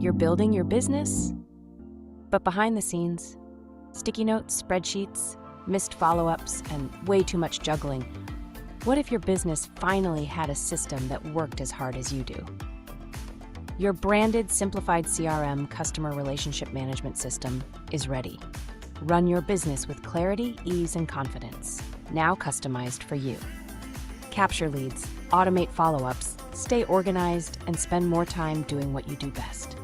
You're building your business, but behind the scenes, sticky notes, spreadsheets, missed follow-ups, and way too much juggling. What if your business finally had a system that worked as hard as you do? Your branded, simplified CRM customer relationship management system is ready. Run your business with clarity, ease, and confidence, now customized for you. Capture leads, automate follow-ups, stay organized, and spend more time doing what you do best.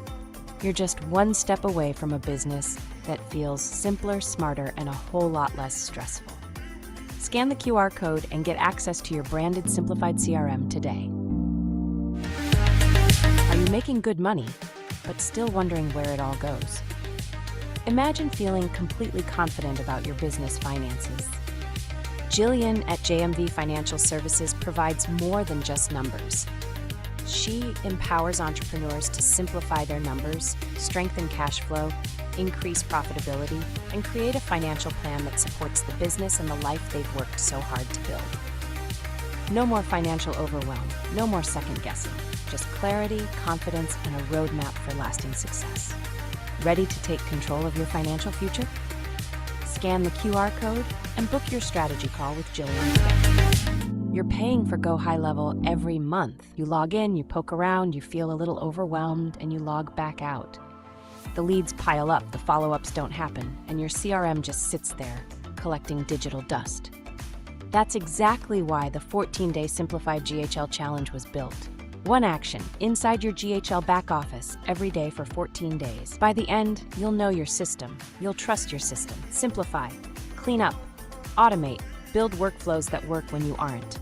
You're just one step away from a business that feels simpler, smarter, and a whole lot less stressful. Scan the QR code and get access to your branded simplified CRM today. Are you making good money, but still wondering where it all goes? Imagine feeling completely confident about your business finances. Jillian at JMV Financial Services provides more than just numbers. She empowers entrepreneurs to simplify their numbers, strengthen cash flow, increase profitability, and create a financial plan that supports the business and the life they've worked so hard to build. No more financial overwhelm, no more second guessing, just clarity, confidence, and a roadmap for lasting success. Ready to take control of your financial future? Scan the QR code and book your strategy call with Jillian today. You're paying for Go High Level every month. You log in, you poke around, you feel a little overwhelmed, and you log back out. The leads pile up, the follow-ups don't happen, and your CRM just sits there, collecting digital dust. That's exactly why the 14-day Simplified GHL Challenge was built. One action inside your GHL back office every day for 14 days. By the end, you'll know your system. You'll trust your system. Simplify, clean up, automate, build workflows that work when you aren't.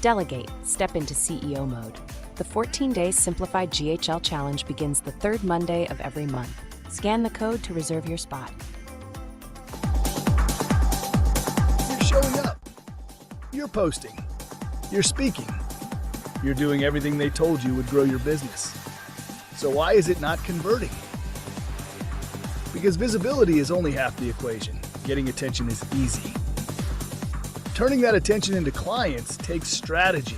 Delegate, step into CEO mode. The 14-day Simplified GHL Challenge begins the third Monday of every month. Scan the code to reserve your spot. You're showing up. You're posting. You're speaking. You're doing everything they told you would grow your business. So why is it not converting? Because visibility is only half the equation. Getting attention is easy. Turning that attention into clients takes strategy.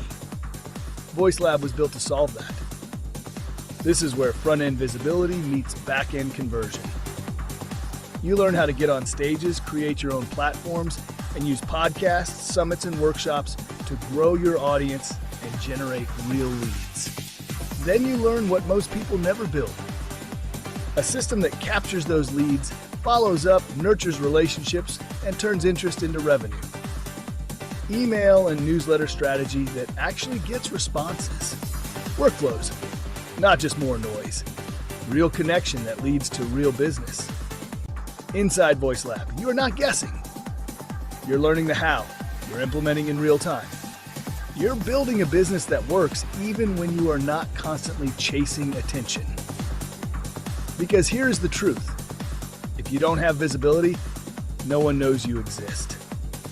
VoiceLab was built to solve that. This is where front-end visibility meets back-end conversion. You learn how to get on stages, create your own platforms, and use podcasts, summits, and workshops to grow your audience and generate real leads. Then you learn what most people never build. A system that captures those leads, follows up, nurtures relationships, and turns interest into revenue. Email and newsletter strategy that actually gets responses. Workflows, not just more noise. Real connection that leads to real business. Inside VoiceLab, you are not guessing. You're learning the how. You're implementing in real time. You're building a business that works even when you are not constantly chasing attention. Because here's the truth. If you don't have visibility, no one knows you exist.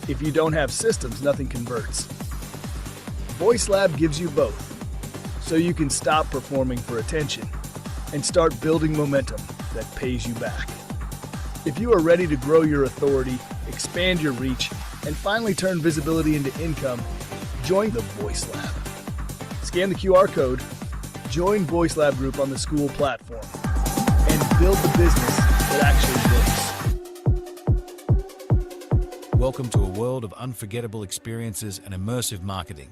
If you don't have systems, nothing converts. VoiceLab gives you both, so you can stop performing for attention and start building momentum that pays you back. If you are ready to grow your authority, expand your reach, and finally turn visibility into income, join the VoiceLab. Scan the QR code, join VoiceLab Group on the School platform, and build the business that actually works. Welcome to a world of unforgettable experiences and immersive marketing.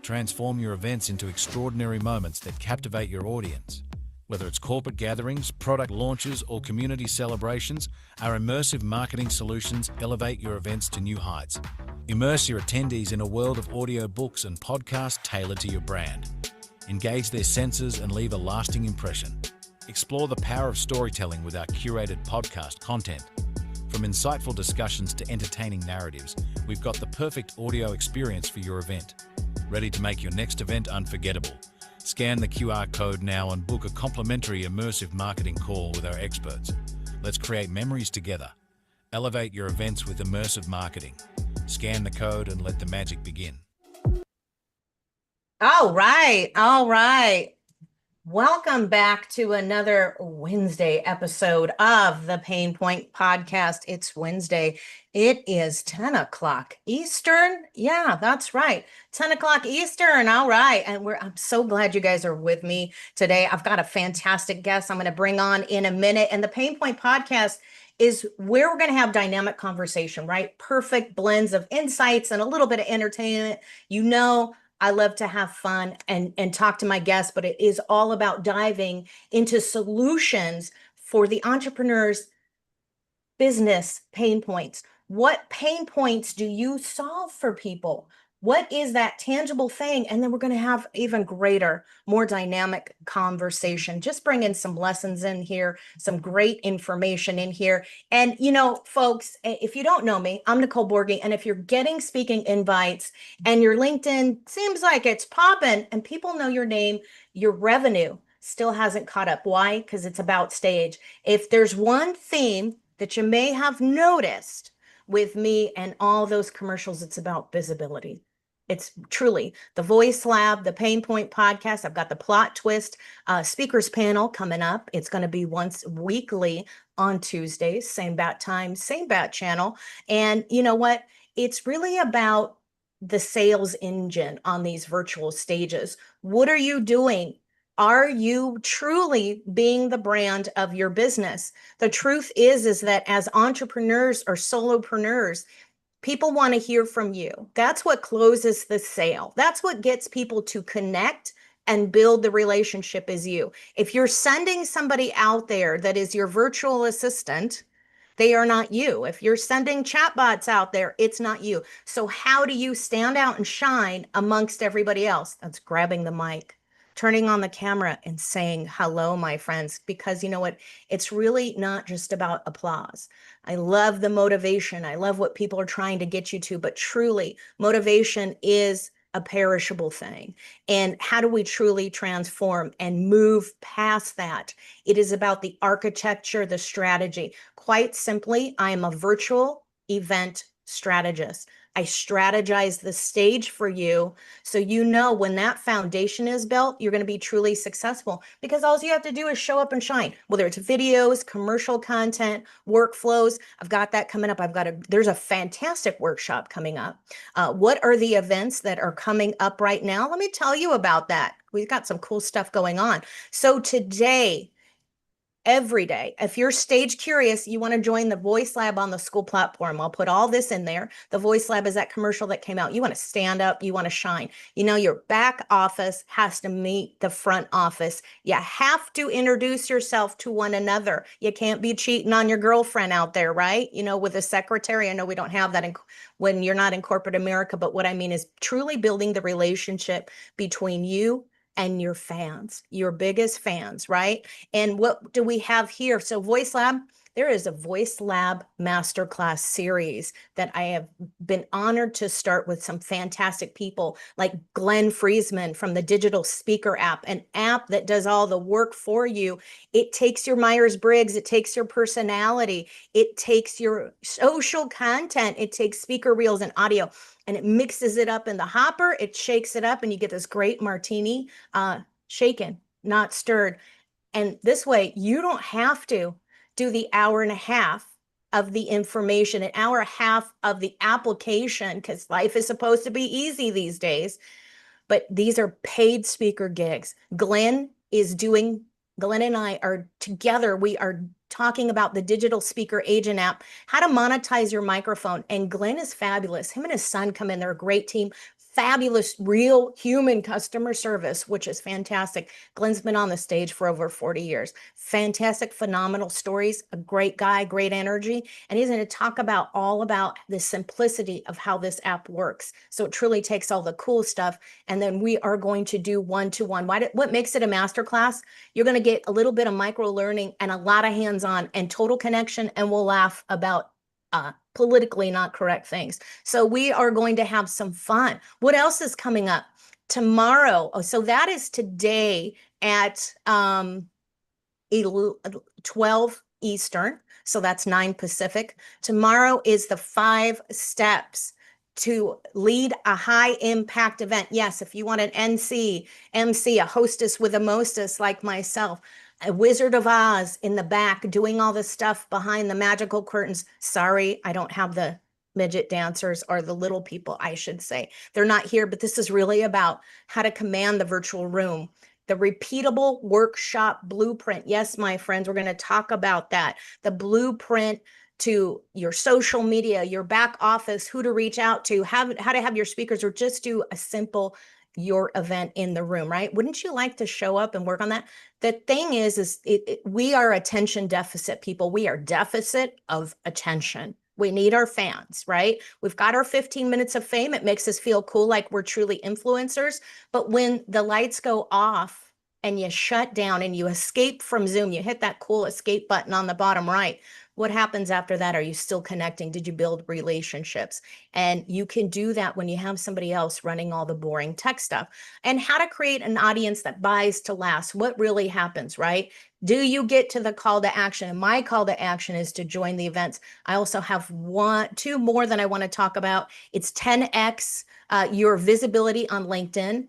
Transform your events into extraordinary moments that captivate your audience. Whether it's corporate gatherings, product launches, or community celebrations, our immersive marketing solutions elevate your events to new heights. Immerse your attendees in a world of audio books and podcasts tailored to your brand. Engage their senses and leave a lasting impression. Explore the power of storytelling with our curated podcast content. From insightful discussions to entertaining narratives, we've got the perfect audio experience for your event. Ready to make your next event unforgettable? Scan the QR code now and book a complimentary immersive marketing call with our experts. Let's create memories together. Elevate your events with immersive marketing. Scan the code and let the magic begin. All right. Welcome back to another Wednesday episode of the Pain Point Podcast. It's Wednesday. It is 10 o'clock Eastern. Yeah, that's right. 10 o'clock Eastern. All right. And I'm so glad you guys are with me today. I've got a fantastic guest I'm going to bring on in a minute. And the Pain Point Podcast is where we're going to have dynamic conversation, right? Perfect blends of insights and a little bit of entertainment. You know, I love to have fun and talk to my guests, but it is all about diving into solutions for the entrepreneur's business pain points. What pain points do you solve for people? What is that tangible thing? And then we're going to have even greater, more dynamic conversation. Just bring in some lessons in here, some great information in here. And, you know, folks, if you don't know me, I'm Nicole Borghi. And if you're getting speaking invites and your LinkedIn seems like it's popping and people know your name, your revenue still hasn't caught up. Why? Because it's about stage. If there's one theme that you may have noticed with me and all those commercials, it's about visibility. It's truly the Voice Lab, the Pain Point Podcast. I've got the plot twist speakers panel coming up. It's going to be once weekly on Tuesdays, same bat time, same bat channel. And you know what? It's really about the sales engine on these virtual stages. What are you doing? Are you truly being the brand of your business? The truth is that as entrepreneurs or solopreneurs, people want to hear from you. That's what closes the sale. That's what gets people to connect and build the relationship is you. If you're sending somebody out there that is your virtual assistant, they are not you. If you're sending chatbots out there, it's not you. So how do you stand out and shine amongst everybody else? That's grabbing the mic, turning on the camera and saying hello, my friends, because you know what? It's really not just about applause. I love the motivation. I love what people are trying to get you to, but truly, motivation is a perishable thing. And how do we truly transform and move past that? It is about the architecture, the strategy. Quite simply, I am a virtual event strategist. I strategize the stage for you so you know when that foundation is built, you're going to be truly successful because all you have to do is show up and shine, whether it's videos, commercial content, workflows. I've got that coming up. There's a fantastic workshop coming up. What are the events that are coming up right now? Let me tell you about that. We've got some cool stuff going on. So today, every day. If you're stage curious, you want to join the Voice Lab on the school platform. I'll put all this in there. The Voice Lab is that commercial that came out. You want to stand up, you want to shine. You know, your back office has to meet the front office. You have to introduce yourself to one another. You can't be cheating on your girlfriend out there, right? You know, with a secretary. I know we don't have that when you're not in corporate America, but what I mean is truly building the relationship between you and your fans, your biggest fans, right? And what do we have here? So Voice Lab, there is a Voice Lab Masterclass series that I have been honored to start with some fantastic people like Glenn Friesman from the Digital Speaker app, an app that does all the work for you. It takes your Myers-Briggs, it takes your personality, it takes your social content, it takes speaker reels and audio, and it mixes it up in the hopper, it shakes it up, and you get this great martini, shaken, not stirred. And this way, you don't have to do the hour and a half of the information, an hour and a half of the application, because life is supposed to be easy these days. But these are paid speaker gigs. Glenn and I are together. We are talking about the Digital Speaker Agent app, how to monetize your microphone. And Glenn is fabulous. Him and his son come in. They're a great team. Fabulous, real human customer service, which is fantastic. Glenn's been on the stage for over 40 years. Fantastic, phenomenal stories, a great guy, great energy. And he's going to talk about all about the simplicity of how this app works. So it truly takes all the cool stuff. And then we are going to do one-to-one. What makes it a masterclass? You're going to get a little bit of micro learning and a lot of hands-on and total connection. And we'll laugh about politically not correct things. So we are going to have some fun. What else is coming up tomorrow? Oh, so that is today at 12 Eastern. So that's 9 Pacific. Tomorrow is the 5 steps to lead a high impact event. Yes, if you want an MC, a hostess with a mostess like myself, a Wizard of Oz in the back doing all the stuff behind the magical curtains. Sorry, I don't have the midget dancers, or the little people, I should say. They're not here, but this is really about how to command the virtual room. The repeatable workshop blueprint. Yes, my friends, we're going to talk about that. The blueprint to your social media, your back office, who to reach out to, how to have your speakers, or just do a simple your event in the room, right? Wouldn't you like to show up and work on that? The thing is we are attention deficit people. We are deficit of attention. We need our fans, right? We've got our 15 minutes of fame. It makes us feel cool, like we're truly influencers. But when the lights go off and you shut down and you escape from Zoom, you hit that cool escape button on the bottom right. What happens after that? Are you still connecting? Did you build relationships? And you can do that when you have somebody else running all the boring tech stuff. And how to create an audience that buys to last. What really happens, right? Do you get to the call to action? And my call to action is to join the events. I also have two more that I want to talk about. It's 10x your visibility on LinkedIn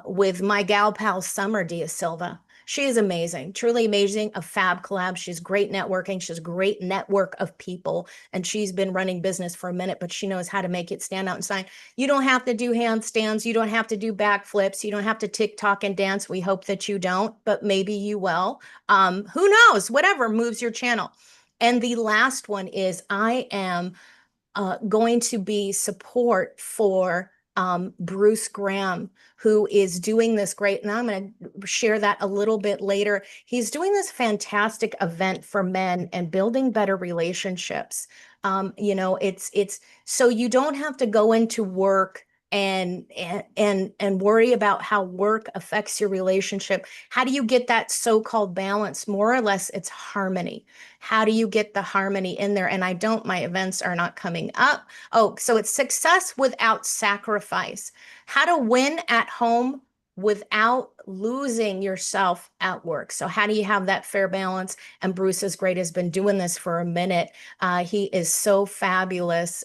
with my gal pal Summer Dia Silva. She is amazing, truly amazing, a fab collab. She's great networking. She's a great network of people, and she's been running business for a minute, but she knows how to make it stand out and shine. You don't have to do handstands. You don't have to do backflips. You don't have to TikTok and dance. We hope that you don't, but maybe you will. Who knows? Whatever moves your channel. And the last one is I am going to be support for Bruce Graham, who is doing this great, and I'm going to share that a little bit later. He's doing this fantastic event for men and building better relationships. It's so you don't have to go into work and worry about how work affects your relationship. How do you get that so-called balance? More or less, it's harmony. How do you get the harmony in there? And my events are not coming up. Oh, so it's success without sacrifice. How to win at home without losing yourself at work. So how do you have that fair balance? And Bruce is great, has been doing this for a minute. He is so fabulous.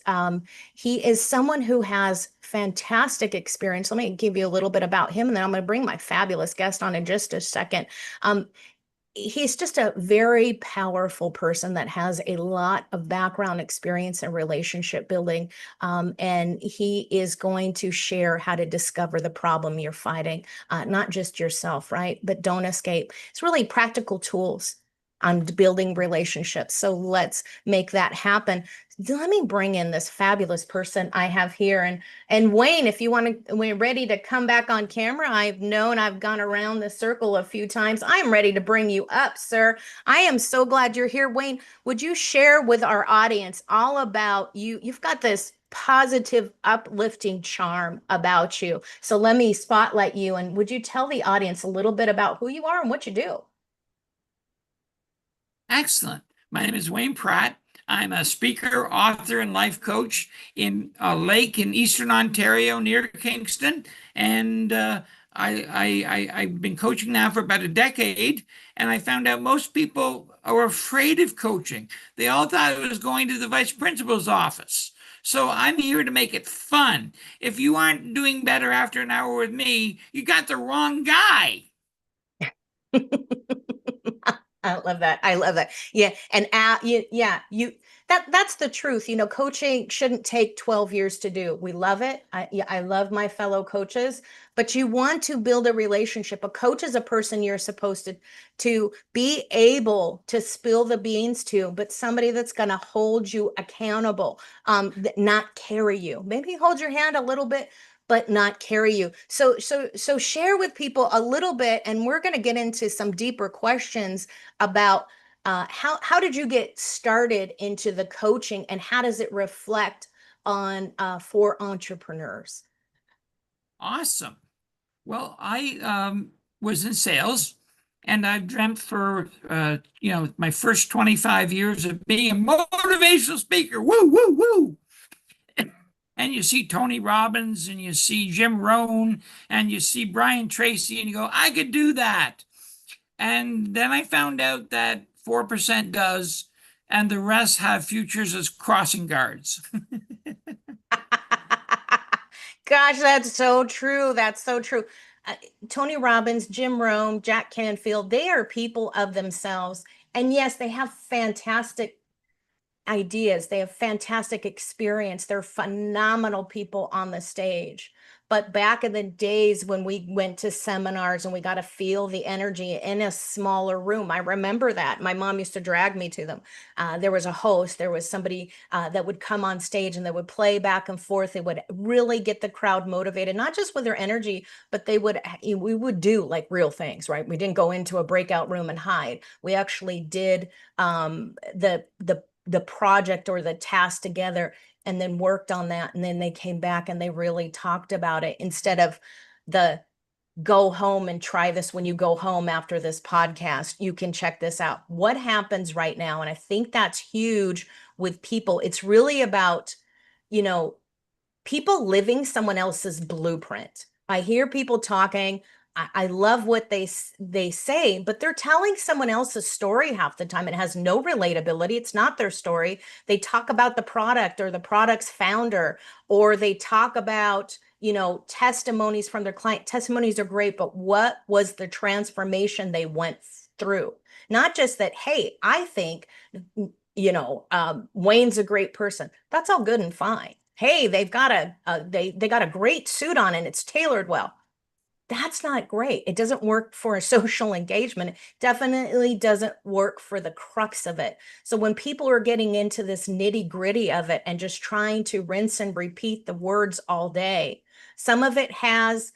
He is someone who has fantastic experience. Let me give you a little bit about him, and then I'm going to bring my fabulous guest on in just a second. He's just a very powerful person that has a lot of background experience in relationship building. And he is going to share how to discover the problem you're fighting, not just yourself, right? But don't escape. It's really practical tools on building relationships. So let's make that happen. Let me bring in this fabulous person I have here. And Wayne, if you want to, we're ready to come back on camera. I've gone around the circle a few times. I'm ready to bring you up, sir. I am so glad you're here. Wayne, would you share with our audience all about you? You've got this positive, uplifting charm about you. So let me spotlight you. And would you tell the audience a little bit about who you are and what you do? Excellent. My name is Wayne Pratt. I'm a speaker, author, and life coach in a lake in Eastern Ontario near Kingston. And I've been coaching now for about a decade. And I found out most people are afraid of coaching. They all thought it was going to the vice principal's office. So I'm here to make it fun. If you aren't doing better after an hour with me, you got the wrong guy. I love that. I love that. Yeah. And that's the truth. Coaching shouldn't take 12 years to do. We love it. I love my fellow coaches, but you want to build a relationship. A coach is a person you're supposed to be able to spill the beans to, but somebody that's going to hold you accountable, not carry you. Maybe hold your hand a little bit, but not carry you. So share with people a little bit, and we're going to get into some deeper questions about how did you get started into the coaching, and how does it reflect on for entrepreneurs? Awesome. Well, I was in sales, and I've dreamt for my first 25 years of being a motivational speaker. Woo, woo, woo. And you see Tony Robbins, and you see Jim Rohn, and you see Brian Tracy, and you go, I could do that. And then I found out that 4% does, and the rest have futures as crossing guards. Gosh, that's so true. That's so true. Uh, Tony Robbins, Jim Rohn, Jack Canfield, they are people of themselves. And yes, they have fantastic ideas. They have fantastic experience. They're phenomenal people on the stage. But back in the days when we went to seminars and we got to feel the energy in a smaller room, I remember that. My mom used to drag me to them. There was a host, there was somebody that would come on stage and they would play back and forth. They would really get the crowd motivated, not just with their energy, but we would do like real things, right? We didn't go into a breakout room and hide. We actually did the project or the task together and then worked on that. And then they came back and they really talked about it instead of the go home and try this when you go home after this podcast. You can check this out. What happens right now? And I think that's huge with people. It's really about, you know, people living someone else's blueprint. I hear people talking. I love what they say, but they're telling someone else's story half the time. It has no relatability. It's not their story. They talk about the product or the product's founder, or they talk about, testimonies from their client. Testimonies are great, but what was the transformation they went through? Not just that, hey, I think, Wayne's a great person. That's all good and fine. Hey, they've got they got a great suit on and it's tailored well. That's not great. It doesn't work for a social engagement. It definitely doesn't work for the crux of it. So when people are getting into this nitty gritty of it and just trying to rinse and repeat the words all day, some of it has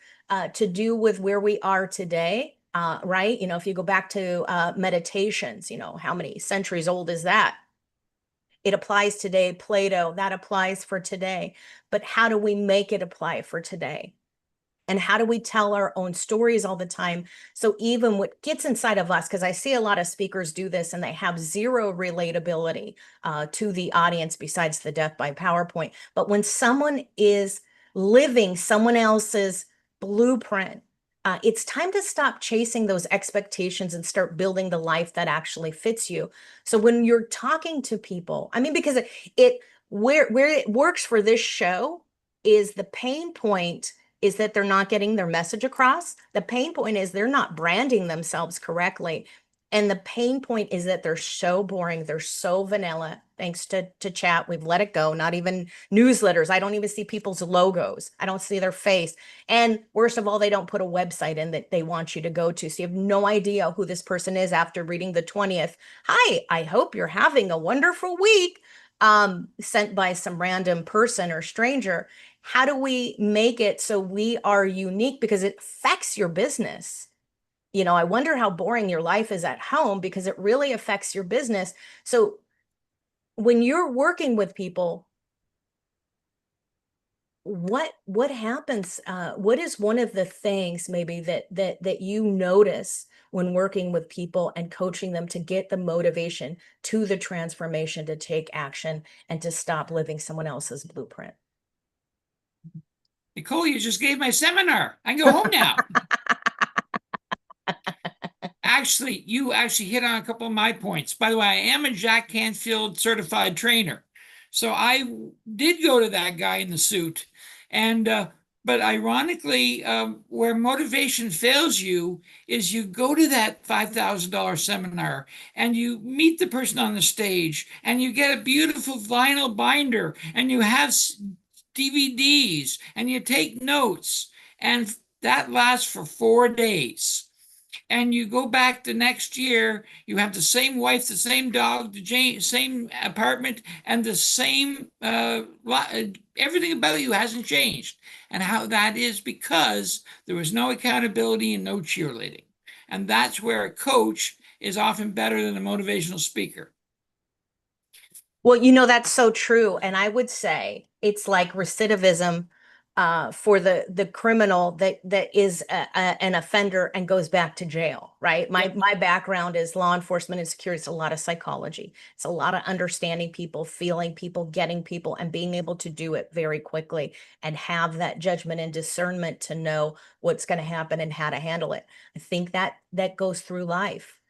to do with where we are today, right? If you go back to meditations, how many centuries old is that? It applies today. Plato, that applies for today. But how do we make it apply for today? And how do we tell our own stories all the time? So even what gets inside of us, because I see a lot of speakers do this and they have zero relatability to the audience besides the death by PowerPoint. But when someone is living someone else's blueprint, it's time to stop chasing those expectations and start building the life that actually fits you. So when you're talking to people, I mean, because where it works for this show is the pain point is that they're not getting their message across. The pain point is they're not branding themselves correctly. And the pain point is that they're so boring. They're so vanilla. Thanks to chat, we've let it go. Not even newsletters. I don't even see people's logos. I don't see their face. And worst of all, they don't put a website in that they want you to go to. So you have no idea who this person is after reading the 20th. Hi, I hope you're having a wonderful week. Sent by some random person or stranger. How do we make it so we are unique because it affects your business? I wonder how boring your life is at home because it really affects your business. So when you're working with people, what happens? What is one of the things maybe that you notice when working with people and coaching them to get the motivation to the transformation, to take action and to stop living someone else's blueprint? Nicole, you just gave my seminar. I can go home now. Actually, you actually hit on a couple of my points. By the way, I am a Jack Canfield certified trainer. So I did go to that guy in the suit. And but ironically, where motivation fails you is you go to that $5,000 seminar and you meet the person on the stage and you get a beautiful vinyl binder and you have DVDs and you take notes, and that lasts for 4 days. And you go back the next year, you have the same wife, the same dog, the same apartment, and the same everything about you hasn't changed. And how that is because there was no accountability and no cheerleading. And that's where a coach is often better than a motivational speaker. Well, that's so true. And I would say it's like recidivism for the criminal that is an offender and goes back to jail, right? My background is law enforcement and security. It's a lot of psychology. It's a lot of understanding people, feeling people, getting people, and being able to do it very quickly and have that judgment and discernment to know what's going to happen and how to handle it. I think that goes through life.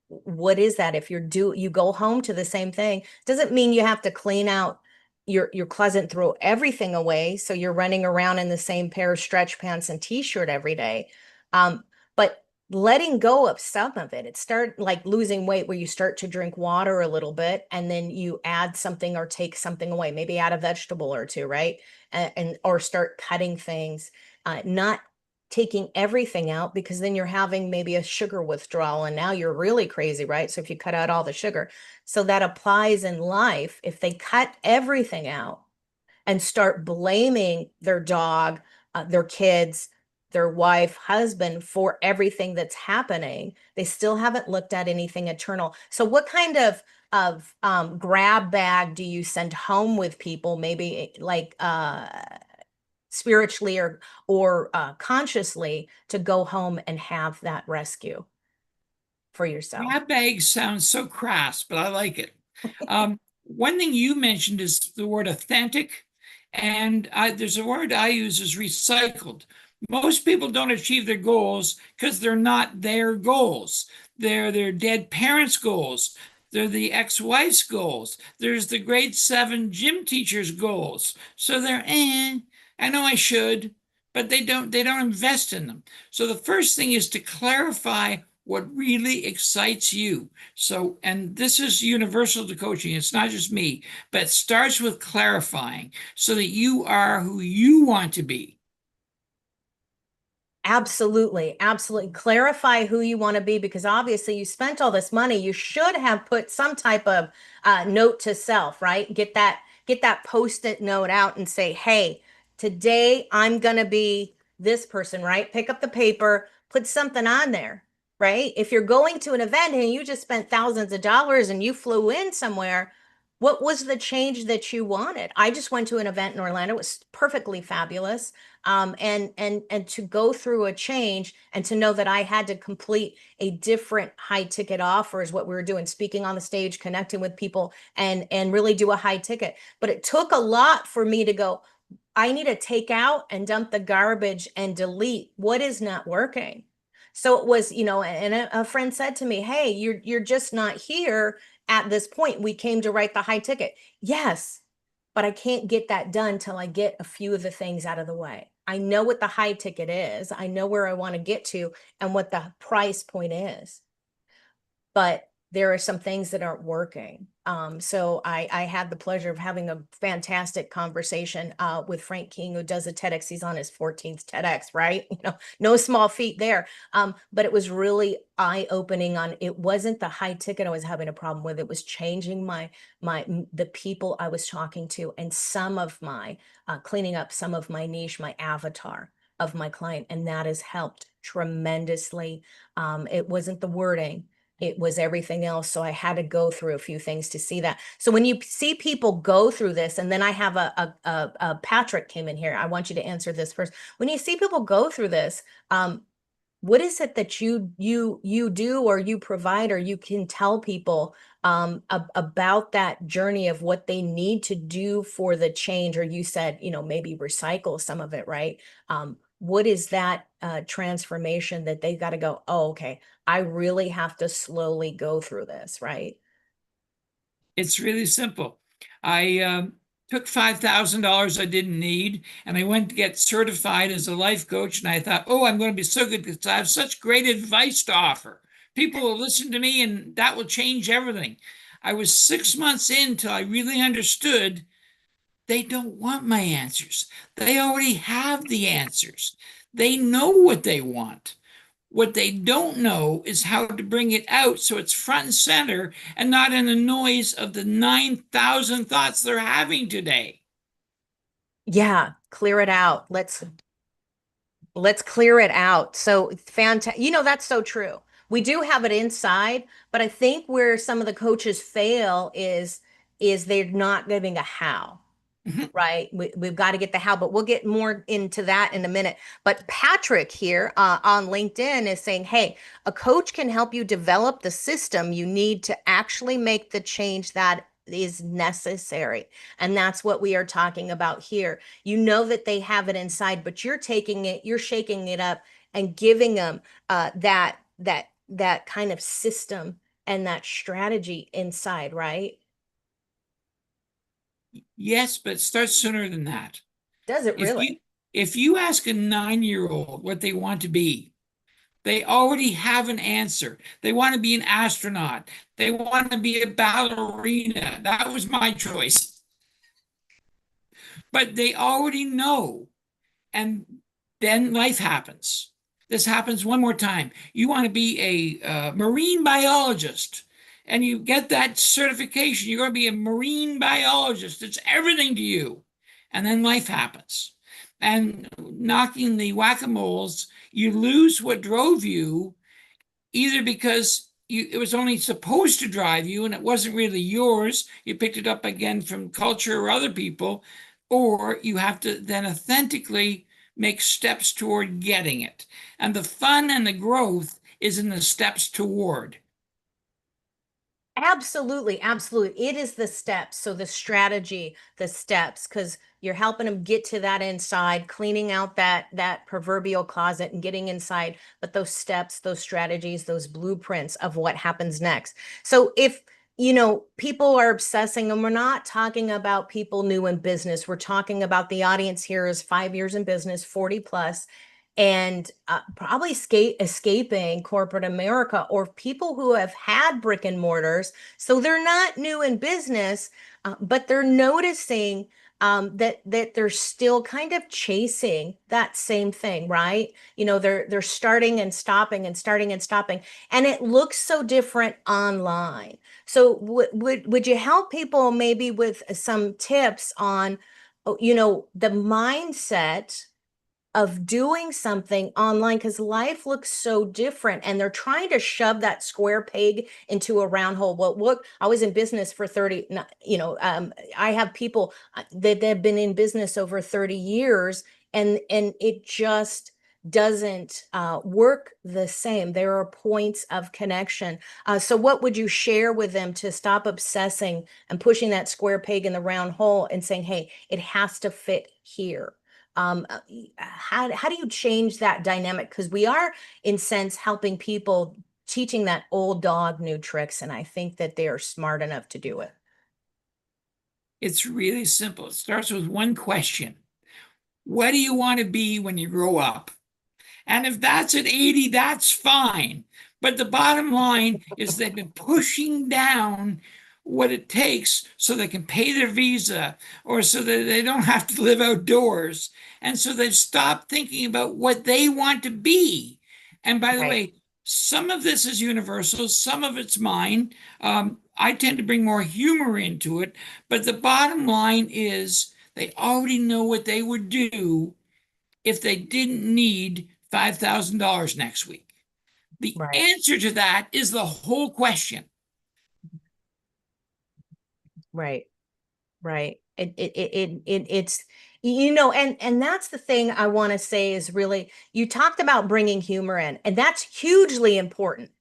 What is that? If you go home to the same thing, doesn't mean you have to clean out your closet and throw everything away. So you're running around in the same pair of stretch pants and t-shirt every day. But letting go of some of it, it start like losing weight where you start to drink water a little bit and then you add something or take something away, maybe add a vegetable or two, right? And or start cutting things, not taking everything out because then you're having maybe a sugar withdrawal and now you're really crazy, right? So if you cut out all the sugar, so that applies in life. If they cut everything out and start blaming their dog, their kids, their wife, husband for everything that's happening, they still haven't looked at anything eternal. So what kind of grab bag do you send home with people? Maybe like spiritually or consciously to go home and have that rescue for yourself. Grab bag sounds so crass, but I like it. One thing you mentioned is the word authentic, and there's a word I use is recycled. Most people don't achieve their goals because they're not their goals. They're their dead parents' goals. They're the ex-wife's goals. There's the grade 7 gym teacher's goals. So they're, I know I should, but they don't invest in them. So the first thing is to clarify what really excites you. So, and this is universal to coaching, it's not just me, but it starts with clarifying so that you are who you want to be. Absolutely, absolutely. Clarify who you want to be because obviously you spent all this money. You should have put some type of note to self, right? Get that post-it note out and say, "Hey, today I'm gonna be this person," right? Pick up the paper, put something on there, right? If you're going to an event and you just spent thousands of dollars and you flew in somewhere, what was the change that you wanted? I just went to an event in Orlando. It was perfectly fabulous, and to go through a change and to know that I had to complete a different high ticket offer is what we were doing, speaking on the stage, connecting with people, and really do a high ticket. But it took a lot for me to go, I need to take out and dump the garbage and delete what is not working. So it was, and a friend said to me, "Hey, you're just not here at this point. We came to write the high ticket." Yes, but I can't get that done till I get a few of the things out of the way. I know what the high ticket is. I know where I want to get to and what the price point is. But there are some things that aren't working. So I had the pleasure of having a fantastic conversation with Frank King, who does a TEDx. He's on his 14th TEDx, right? No small feat there. But it was really eye-opening on, it wasn't the high ticket I was having a problem with. It was changing the people I was talking to and some of my cleaning up some of my niche, my avatar of my client. And that has helped tremendously. It wasn't the wording, it was everything else. So I had to go through a few things to see that. So when you see people go through this, and then I have a Patrick came in here. I want you to answer this first. When you see people go through this, what is it that you do or you provide or you can tell people about that journey of what they need to do for the change? Or you said, maybe recycle some of it, right? What is that transformation that they got to go, oh, okay, I really have to slowly go through this, right? It's really simple. I took $5,000 I didn't need, and I went to get certified as a life coach. And I thought, oh, I'm going to be so good because I have such great advice to offer. People will listen to me, and that will change everything. I was 6 months in till I really understood they don't want my answers. They already have the answers. They know what they want. What they don't know is how to bring it out so it's front and center and not in the noise of the 9,000 thoughts they're having today. Yeah, clear it out. Let's clear it out. So fantastic. That's so true. We do have it inside, but I think where some of the coaches fail is they're not giving a how. Mhm. Right. We've got to get the how, but we'll get more into that in a minute. But Patrick here on LinkedIn is saying, hey, a coach can help you develop the system you need to actually make the change that is necessary. And that's what we are talking about here. You know that they have it inside, but you're taking it, you're shaking it up and giving them that kind of system and that strategy inside, right? Yes, but it starts sooner than that. Does it If really? you ask a 9-year-old what they want to be, they already have an answer. They want to be an astronaut. They want to be a ballerina. That was my choice. But they already know. And then life happens. This happens one more time. You want to be a marine biologist, and you get that certification. You're going to be a marine biologist. It's everything to you. And then life happens. And knocking the whack-a-moles, you lose what drove you, either because it was only supposed to drive you and it wasn't really yours. You picked it up again from culture or other people, or you have to then authentically make steps toward getting it. And the fun and the growth is in the steps toward. Absolutely, absolutely. It is the steps. So the strategy, the steps, because you're helping them get to that inside, cleaning out that proverbial closet and getting inside. But those steps, those strategies, those blueprints of what happens next. So if people are obsessing, and we're not talking about people new in business. We're talking about the audience here is 5 years in business, 40 plus, and probably escaping corporate America, or people who have had brick and mortars. So they're not new in business, but they're noticing that they're still kind of chasing that same thing, right? They're starting and stopping and starting and stopping, and it looks so different online. So would you help people maybe with some tips on, the mindset of doing something online, because life looks so different and they're trying to shove that square peg into a round hole. Well, look, I was in business for 30, I have people that have been in business over 30 years, and it just doesn't work the same. There are points of connection. So what would you share with them to stop obsessing and pushing that square peg in the round hole and saying, hey, it has to fit here? How do you change that dynamic? Because we are, in sense, helping people, teaching that old dog new tricks, and I think that they are smart enough to do it. It's really simple. It starts with one question. What do you want to be when you grow up? And if that's at 80, that's fine. But the bottom line is they've been pushing down what it takes so they can pay their visa, or so that they don't have to live outdoors. And so they've stopped thinking about what they want to be. And by the Right. way, some of this is universal, some of it's mine. I tend to bring more humor into it. But the bottom line is they already know what they would do if they didn't need $5,000 next week. The Right. answer to that is the whole question. Right. Right. It's, and that's the thing I want to say is really, you talked about bringing humor in, and that's hugely important.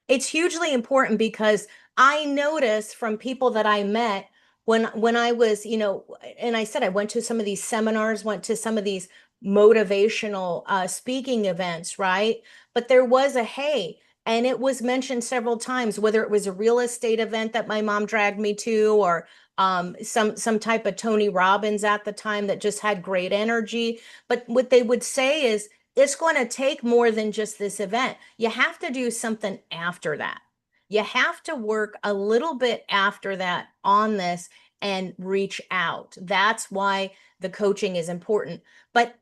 It's hugely important because I noticed from people that I met when I was, and I said I went to some of these seminars, went to some of these motivational speaking events, right? But there was a hey, and it was mentioned several times, whether it was a real estate event that my mom dragged me to, or some type of Tony Robbins at the time that just had great energy. But what they would say is, it's going to take more than just this event. You have to do something after that. You have to work a little bit after that on this and reach out. That's why the coaching is important. But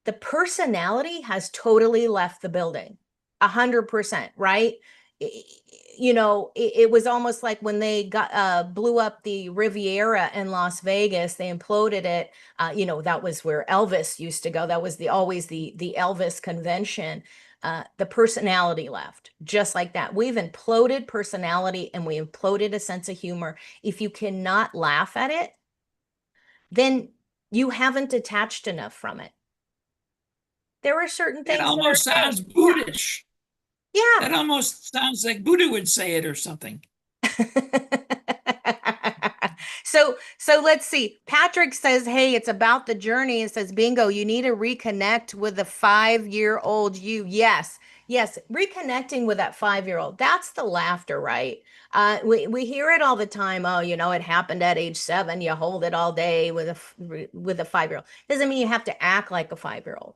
the personality has totally left the building. 100%, right? It was almost like when they got blew up the Riviera in Las Vegas, they imploded it. That was where Elvis used to go. That was always the Elvis convention. The personality left, just like that. We've imploded personality, and we imploded a sense of humor. If you cannot laugh at it, then you haven't detached enough from it. There are certain That things that are, almost hey, sounds Buddhish. yeah. That almost sounds like Buddha would say it or something. So let's see. Patrick says, "Hey, it's about the journey." It says, "Bingo, you need to reconnect with the 5-year-old you." Yes. Yes, reconnecting with that 5-year-old. That's the laughter, right? We hear it all the time. Oh, it happened at age 7. You hold it all day with a 5-year-old. Doesn't mean you have to act like a 5-year-old.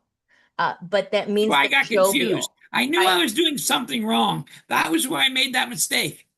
But that That's means why I that got confused. jovial, I knew I right? was doing something wrong. That was where I made that mistake.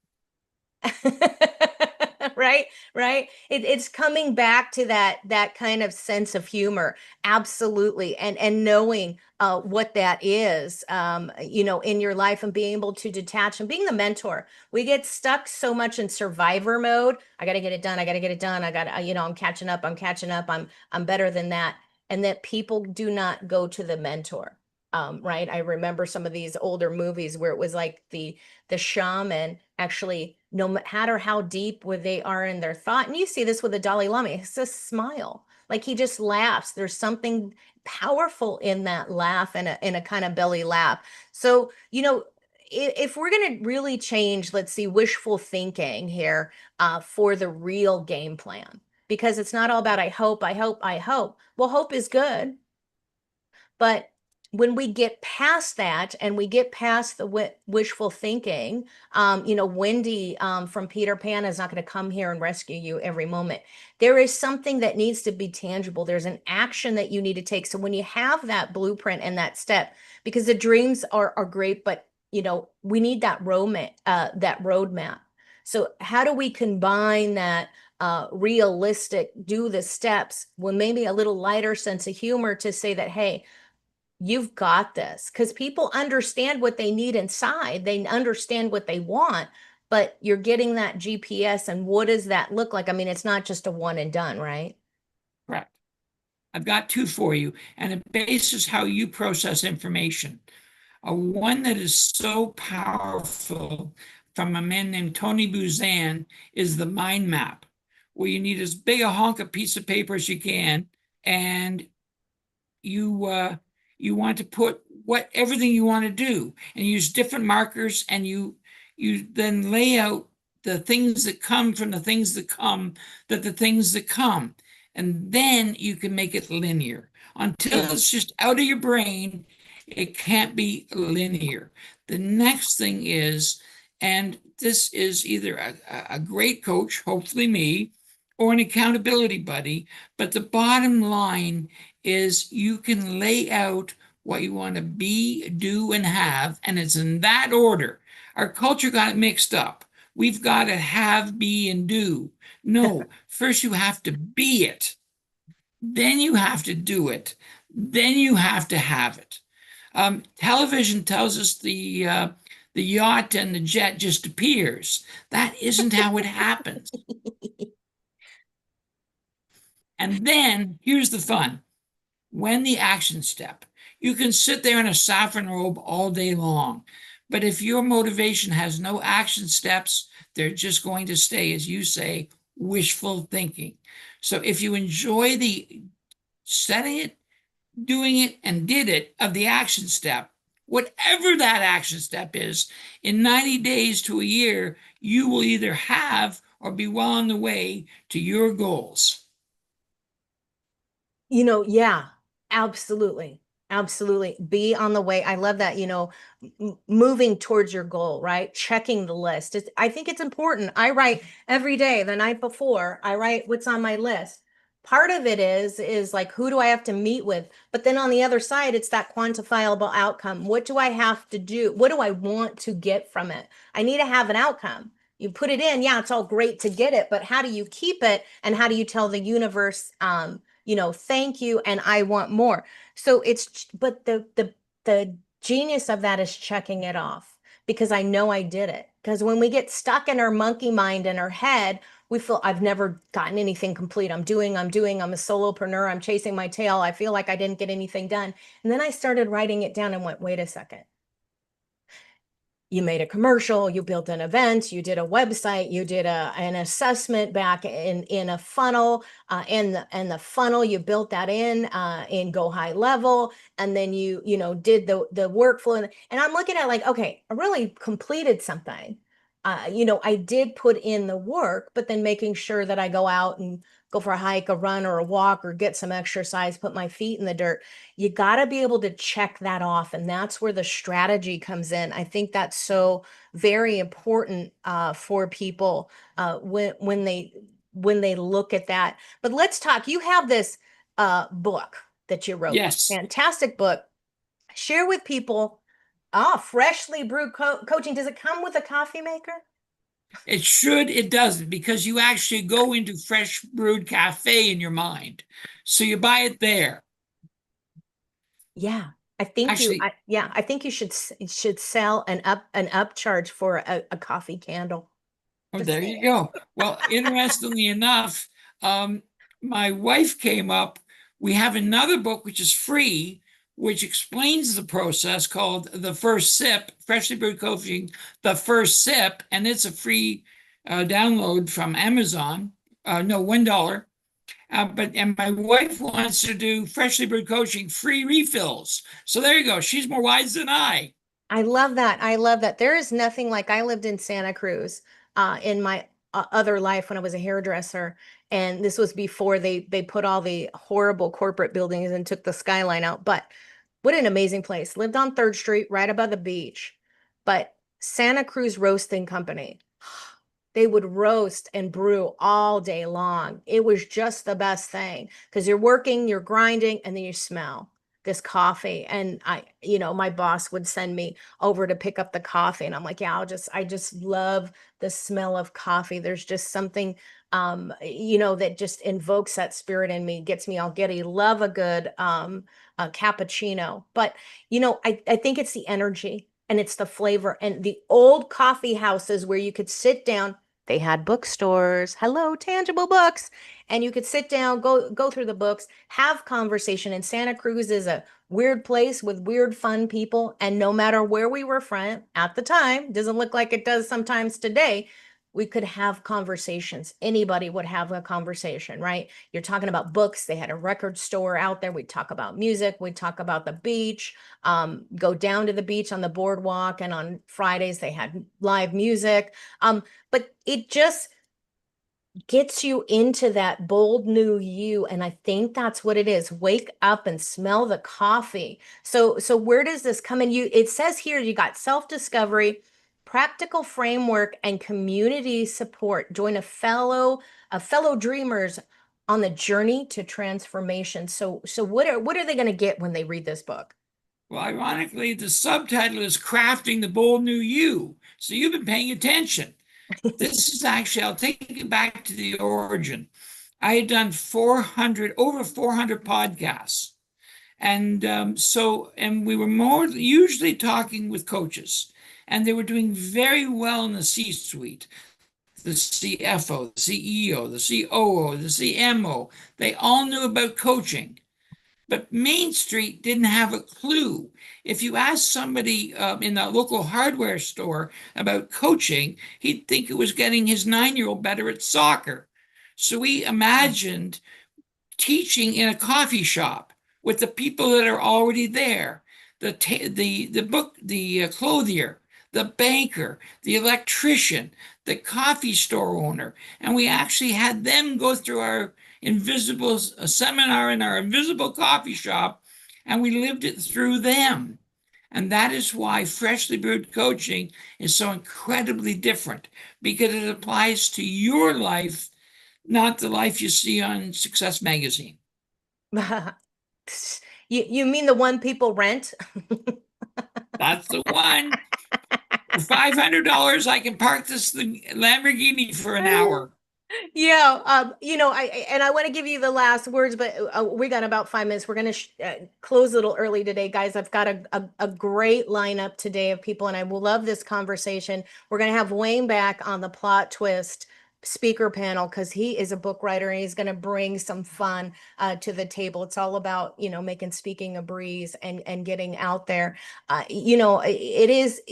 Right, right. It's coming back to that kind of sense of humor, absolutely, and knowing what that is, in your life, and being able to detach and being the mentor. We get stuck so much in survivor mode. I got to get it done. I got to get it done. I got to, I'm catching up. I'm catching up. I'm better than that, and that people do not go to the mentor. Right. I remember some of these older movies where it was like the shaman actually, no matter how deep where they are in their thought, and you see this with the Dalai Lama, it's a smile. Like he just laughs. There's something powerful in that laugh, and in a kind of belly laugh. So, if we're going to really change, let's see, wishful thinking here for the real game plan, because it's not all about I hope, I hope, I hope. Well, hope is good. But when we get past that and we get past the wishful thinking, Wendy from Peter Pan is not going to come here and rescue you every moment. There is something that needs to be tangible. There's an action that you need to take. So when you have that blueprint and that step, because the dreams are great, but we need that roadmap. So how do we combine that realistic, do the steps with maybe a little lighter sense of humor to say that, hey, you've got this, because people understand what they need inside. They understand what they want, but you're getting that GPS. And what does that look like? I mean, it's not just a one and done, right? Correct. I've got two for you, and it bases how you process information. One that is so powerful from a man named Tony Buzan is the mind map, where you need as big a honk of piece of paper as you can, and you want to put everything you want to do, and use different markers, and you then lay out the things that come from the things that come, the things that come, and then you can make it linear. Until it's just out of your brain, it can't be linear. The next thing is, and this is either a great coach, hopefully me, or an accountability buddy, but the bottom line is you can lay out what you want to be, do, and have, and it's in that order. Our culture got it mixed up. We've got to have, be, and do. No, first you have to be it, then you have to do it, then you have to have it. Television tells us the yacht and the jet just appears. That isn't how it happens. And then here's the fun. When the action step, you can sit there in a saffron robe all day long, but if your motivation has no action steps, they're just going to stay, as you say, wishful thinking. So if you enjoy the setting it, doing it, and did it of the action step, whatever that action step is, in 90 days to a year, you will either have or be well on the way to your goals. Yeah, absolutely. Absolutely. Be on the way. I love that, moving towards your goal, right? Checking the list. I think it's important. I write every day, the night before, I write what's on my list. Part of it is like, who do I have to meet with? But then on the other side, it's that quantifiable outcome. What do I have to do? What do I want to get from it? I need to have an outcome. You put it in, yeah, it's all great to get it, but how do you keep it? And how do you tell the universe, thank you, and I want more. So but the genius of that is checking it off, because I know I did it. Because when we get stuck in our monkey mind in our head, we feel I've never gotten anything complete. I'm doing, I'm a solopreneur, I'm chasing my tail. I feel like I didn't get anything done. And then I started writing it down and went, wait a second. You made a commercial, you built an event, you did a website, you did an assessment back in a funnel, and the funnel, you built that in Go High Level, and then you did the workflow, and I'm looking at like, okay, I really completed something. I did put in the work, but then making sure that I go out and go for a hike, a run, or a walk, or get some exercise, put my feet in the dirt. You got to be able to check that off. And that's where the strategy comes in. I think that's so very important for people when they look at that. But let's talk. You have this book that you wrote. Yes. Fantastic book. Share with people. Freshly brewed coaching. Does it come with a coffee maker? It doesn't, because you actually go into Fresh Brewed Cafe in your mind. So you buy it there. Yeah, I think Actually, I think you should sell an upcharge for a coffee candle. oh, Just there saying. you go. Well, interestingly enough, um, my wife came up. We have another book which is free, which explains the process, called The First Sip, Freshly Brewed Coaching, The First Sip, and it's a free download from Amazon. No, $1. And my wife wants to do Freshly Brewed Coaching free refills. So there you go. She's more wise than I. I love that. I love that. There is nothing like I lived in Santa Cruz in my other life when I was a hairdresser, and this was before they put all the horrible corporate buildings and took the skyline out. But what an amazing place. Lived on 3rd Street, right above the beach. But Santa Cruz Roasting Company, they would roast and brew all day long. It was just the best thing because you're working, you're grinding, and then you smell this coffee. And my boss would send me over to pick up the coffee. And I'm like, yeah, I just love the smell of coffee. There's just something, that just invokes that spirit in me, gets me all giddy. Love a good cappuccino. But, I think it's the energy and it's the flavor and the old coffee houses where you could sit down. They had bookstores. Hello, tangible books. And you could sit down, go through the books, have conversation. And Santa Cruz is a weird place with weird, fun people. And no matter where we were from at the time, doesn't look like it does sometimes today, we could have conversations. Anybody would have a conversation, right? You're talking about books. They had a record store out there. We'd talk about music. We'd talk about the beach, go down to the beach on the boardwalk. And on Fridays, they had live music. But it just gets you into that bold new you. And I think that's what it is. Wake up and smell the coffee. So where does this come in? It says here you got self-discovery, practical framework, and community support. Join a fellow dreamers on the journey to transformation. So what are they going to get when they read this book? Well, ironically, the subtitle is Crafting the Bold New You. So you've been paying attention. This is actually, I'll take you back to the origin. I had done over 400 podcasts. And and we were usually talking with coaches, and they were doing very well in the C-suite, the CFO, the CEO, the COO, the CMO. They all knew about coaching. But Main Street didn't have a clue. If you asked somebody in the local hardware store about coaching, he'd think it was getting his 9-year-old better at soccer. So we imagined teaching in a coffee shop with the people that are already there, the clothier, the banker, the electrician, the coffee store owner. And we actually had them go through our invisible seminar in our invisible coffee shop, and we lived it through them. And that is why freshly brewed coaching is so incredibly different, because it applies to your life, not the life you see on Success Magazine. You mean the one people rent? That's the one. For $500, I can park this Lamborghini for an hour. Yeah, I want to give you the last words, but we got about 5 minutes. We're going to close a little early today, guys. I've got a great lineup today of people, and I will love this conversation. We're going to have Wayne back on the plot twist speaker panel because he is a book writer and he's going to bring some fun to the table. It's all about, making speaking a breeze and getting out there. It is,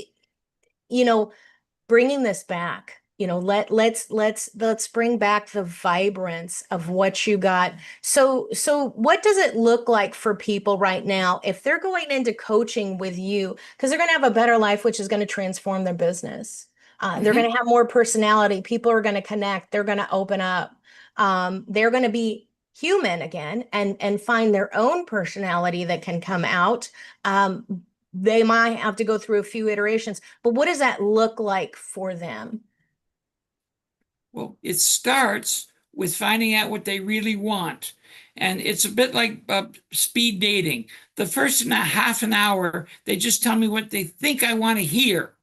bringing this back. Let's bring back the vibrance of what you got. So what does it look like for people right now if they're going into coaching with you because they're going to have a better life, which is going to transform their business? They're going to have more personality. People are going to connect. They're going to open up. They're going to be human again and find their own personality that can come out. They might have to go through a few iterations, but what does that look like for them? Well, it starts with finding out what they really want. And it's a bit like speed dating. The first half an hour, they just tell me what they think I want to hear.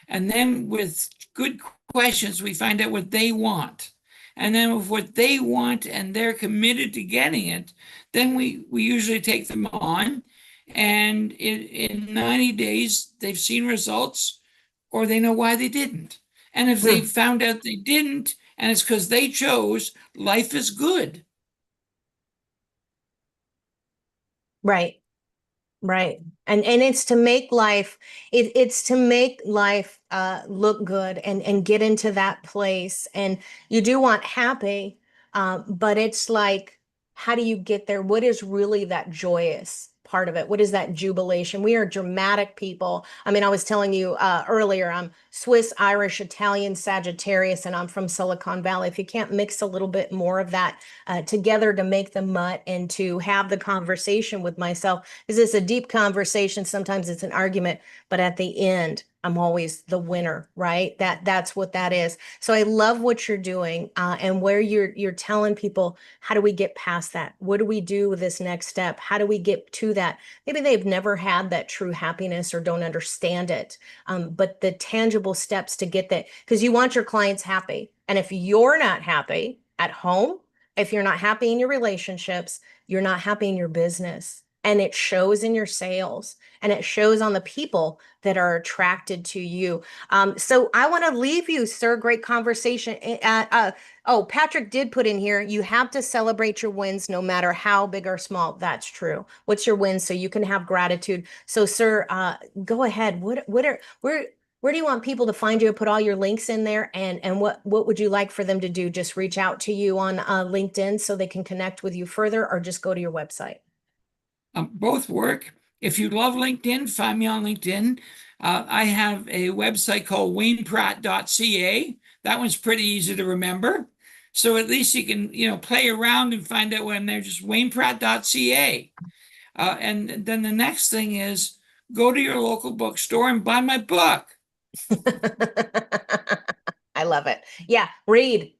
And then with good questions, we find out what they want. And then with what they want and they're committed to getting it, then we usually take them on. And in 90 days, they've seen results or they know why they didn't. And if they found out they didn't, and it's because they chose, life is good. Right. Right. And it's to make life, it's to make life look good and get into that place. And you do want happy, but it's like, how do you get there? What is really that joyous part of it? What is that jubilation? We are dramatic people. I mean, I was telling you earlier, I'm Swiss, Irish, Italian, Sagittarius, and I'm from Silicon Valley. If you can't mix a little bit more of that together to make the mutt and to have the conversation with myself, because it's a deep conversation. Sometimes it's an argument, but at the end, I'm always the winner, right? That's what that is. So I love what you're doing and where you're telling people, how do we get past that? What do we do with this next step? How do we get to that? Maybe they've never had that true happiness or don't understand it, but the tangible steps to get that, because you want your clients happy. And if you're not happy at home, if you're not happy in your relationships, you're not happy in your business. And it shows in your sales and it shows on the people that are attracted to you. So I want to leave you, sir. Great conversation. Oh, Patrick did put in here, you have to celebrate your wins no matter how big or small. That's true. What's your win so you can have gratitude? So, sir, go ahead. Where do you want people to find you? Put all your links in there, and what would you like for them to do? Just reach out to you on LinkedIn so they can connect with you further, or just go to your website? Both work. If you love LinkedIn, find me on LinkedIn. I have a website called waynepratt.ca. That one's pretty easy to remember. So at least you can, play around and find out when they're just waynepratt.ca. And then the next thing is go to your local bookstore and buy my book. I love it. Yeah, read.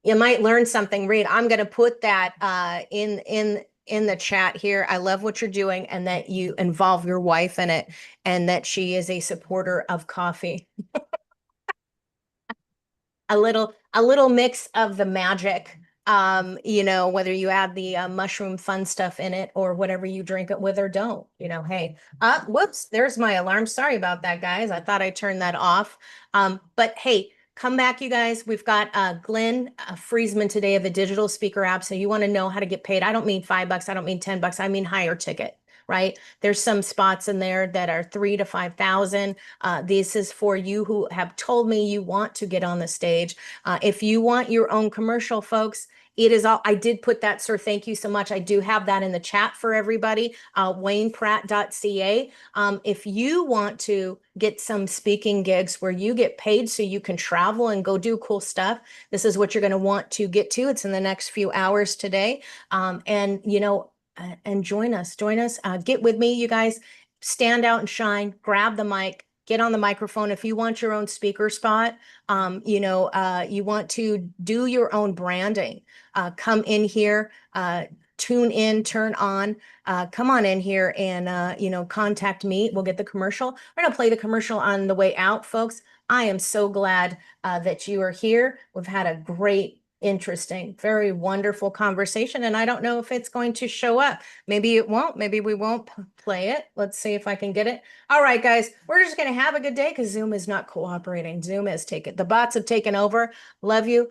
You might learn something. Read. I'm going to put that in the chat here. I love what you're doing and that you involve your wife in it and that she is a supporter of coffee. A little mix of the magic, whether you add the mushroom fun stuff in it or whatever you drink it with or don't, hey, whoops, there's my alarm. Sorry about that, guys. I thought I turned that off. But hey, come back, you guys. We've got Glenn Friesman today of the Digital Speaker app. So you want to know how to get paid. I don't mean $5. I don't mean $10. I mean higher ticket. Right? There's some spots in there that are 3,000 to 5,000. This is for you who have told me you want to get on the stage. If you want your own commercial, folks, it is all, I did put that, sir. Thank you so much. I do have that in the chat for everybody, waynepratt.ca. If you want to get some speaking gigs where you get paid so you can travel and go do cool stuff, this is what you're going to want to get to. It's in the next few hours today. And join us, get with me, you guys, stand out and shine, grab the mic, get on the microphone. If you want your own speaker spot, you want to do your own branding, come in here, tune in, turn on, come on in here and, contact me. We'll get the commercial. We're going to play the commercial on the way out, folks. I am so glad that you are here. We've had a great, interesting, very wonderful conversation. And I don't know if it's going to show up. Maybe it won't. Maybe we won't play it. Let's see if I can get it. All right, guys, we're just going to have a good day because Zoom is not cooperating. Zoom has taken, the bots have taken over. Love you.